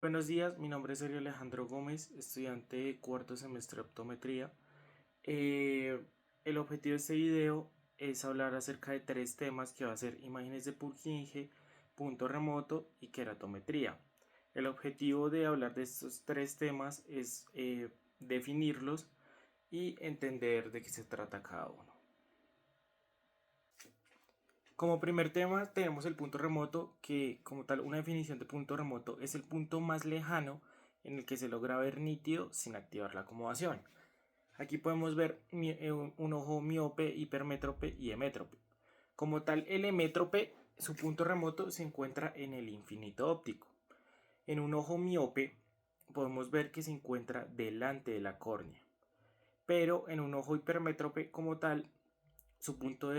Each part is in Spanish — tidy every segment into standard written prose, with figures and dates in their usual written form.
Buenos días, mi nombre es Sergio Alejandro Gómez, estudiante de cuarto semestre de optometría. Eh, el objetivo de este video es hablar acerca de tres temas que va a ser imágenes de Purkinje, punto remoto y queratometría. El objetivo de hablar de estos tres temas es definirlos y entender de qué se trata cada uno. Como primer tema tenemos el punto remoto, que como tal una definición de punto remoto es el punto más lejano en el que se logra ver nítido sin activar la acomodación. Aquí podemos ver un ojo miope, hipermétrope y hemétrope. Como tal, el hemétrope, su punto remoto se encuentra en el infinito óptico. En un ojo miope podemos ver que se encuentra delante de la córnea, pero en un ojo hipermétrope como tal su punto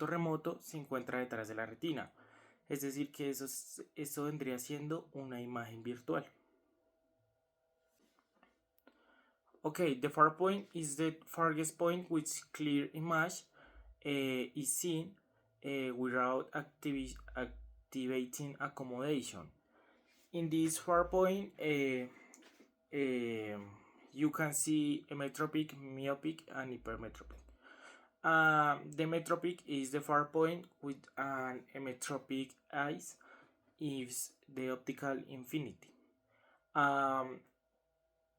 remoto se encuentra detrás de la retina. Es decir, que eso vendría siendo una imagen virtual. Okay, the far point is the farthest point which clear image is seen without activating accommodation. In this far point, you can see emetropic, myopic, and hypermetropic. The metropic is the far point with an emetropic eyes is the optical infinity.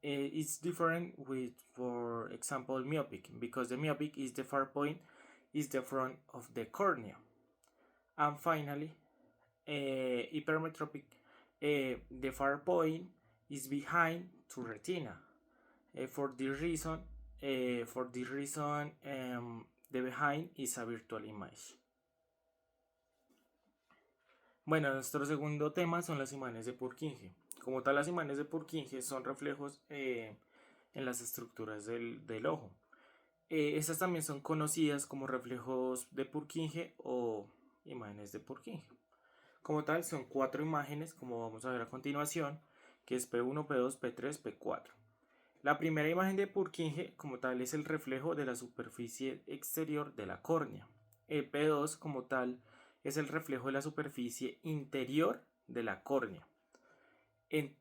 It's different with, for example, myopic, because the myopic is the far point is the front of the cornea. And finally, hypermetropic, the far point is behind to retina. For this reason, the behind is a virtual image. Bueno, nuestro segundo tema son las imágenes de Purkinje. Como tal, las imágenes de Purkinje son reflejos en las estructuras del ojo. Estas también son conocidas como reflejos de Purkinje o imágenes de Purkinje. Como tal, son cuatro imágenes, como vamos a ver a continuación, que es P1, P2, P3, P4. La primera imagen de Purkinje, como tal, es el reflejo de la superficie exterior de la córnea. El P2, como tal, es el reflejo de la superficie interior de la córnea. En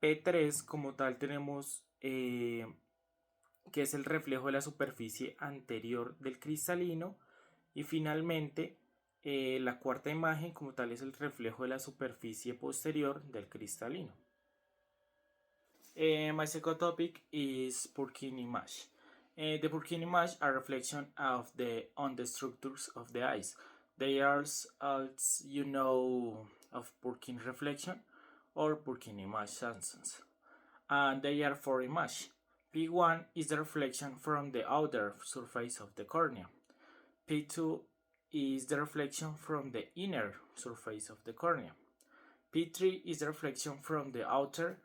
P3, como tal, tenemos que es el reflejo de la superficie anterior del cristalino. Y finalmente, la cuarta imagen, como tal, es el reflejo de la superficie posterior del cristalino. My second topic is Purkinje image. The Purkinje image are a reflection on the structures of the eyes. They are, as you know, of Purkinje reflection or Purkinje image substance. And they are four images. P1 is the reflection from the outer surface of the cornea. P2 is the reflection from the inner surface of the cornea. P3 is the reflection from the outer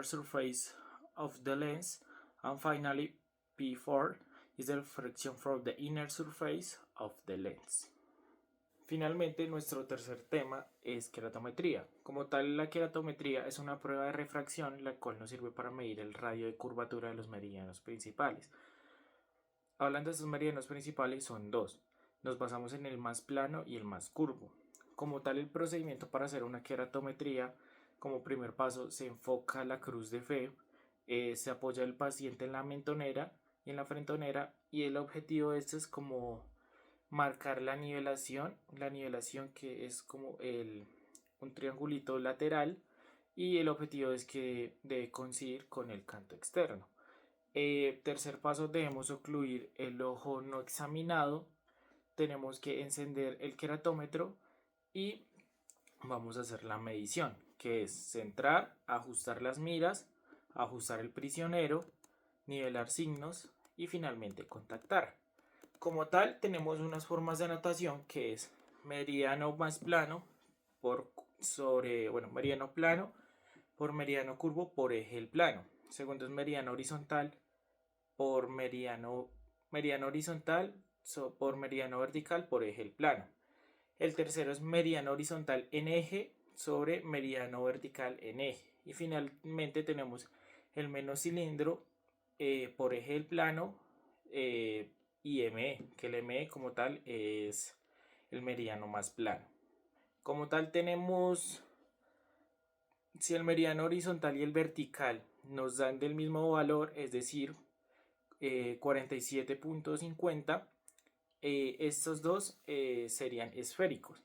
surface of the lens, and finally P4 is the reflection from the inner surface of the lens. Finalmente, nuestro tercer tema es queratometría. Como tal, la queratometría es una prueba de refracción la cual nos sirve para medir el radio de curvatura de los meridianos principales. Hablando de estos meridianos principales, son dos. Nos basamos en el más plano y el más curvo. Como tal, el procedimiento para hacer una queratometría, como primer paso, se enfoca la cruz de fe, se apoya el paciente en la mentonera y en la frentonera, y el objetivo de esto es como marcar la nivelación que es como un triangulito lateral, y el objetivo es que debe coincidir con el canto externo. Tercer paso, debemos ocluir el ojo no examinado, tenemos que encender el queratómetro y vamos a hacer la medición, que es centrar, ajustar las miras, ajustar el prisionero, nivelar signos y finalmente contactar. Como tal, tenemos unas formas de anotación, que es meridiano más plano meridiano plano por meridiano curvo por eje del plano. Segundo es meridiano horizontal por meridiano horizontal por meridiano vertical por eje del plano. El tercero es meridiano horizontal en eje sobre meridiano vertical en eje. Y finalmente tenemos el menos cilindro por eje del plano y ME, que el ME como tal es el meridiano más plano. Como tal tenemos, si el meridiano horizontal y el vertical nos dan del mismo valor, es decir, 47.50, estos dos serían esféricos.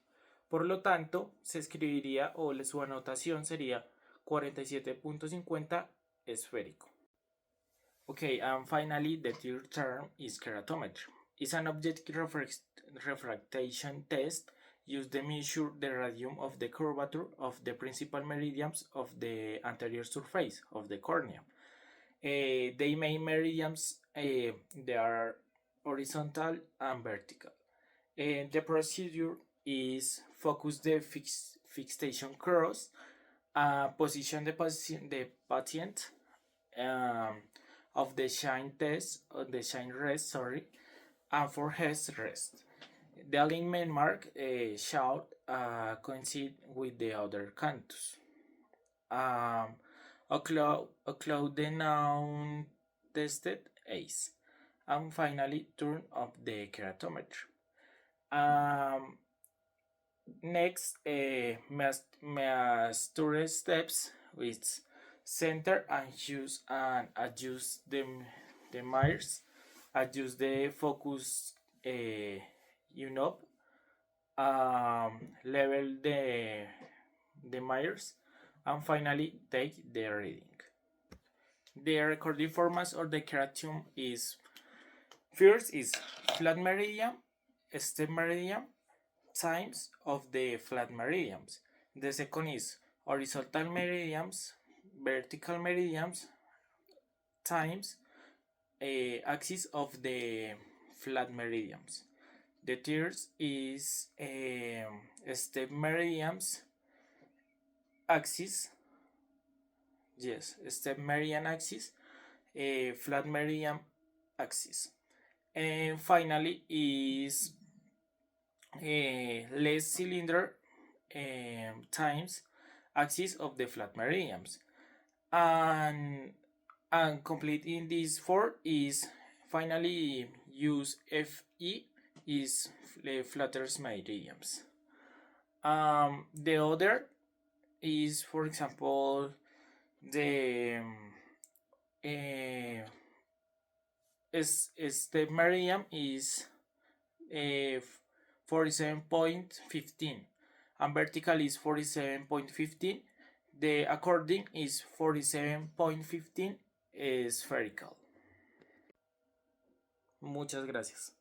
Por lo tanto, se escribiría, o su anotación sería 47.50 esférico. Okay, and finally, the third term is keratometry. It's an objective refraction test used to measure the radius of the curvature of the principal meridians of the anterior surface of the cornea. The main meridians they are horizontal and vertical. The procedure is focus the fixation cross, position the patient of the shine test, the shine rest, sorry, and for head rest. The alignment mark should coincide with the other canthus. Occlude the now tested ace, and finally turn up the keratometry. Next, master steps with center and use and adjust the mirrors, adjust the focus level the mirrors, and finally take the reading. The recording formats of the keratum is first is flat meridian, step meridian, times of the flat meridians. The second is horizontal meridians, vertical meridians, times axis of the flat meridians. The third is step meridians, axis, yes, step meridian axis, flat meridian axis. And finally is less cylinder times axis of the flat meridians. And completing this four is finally use FE is flatter meridians. The other is, for example, the step meridian is 47.15 and vertical is 47.15. The according is 47.15 spherical. Muchas gracias.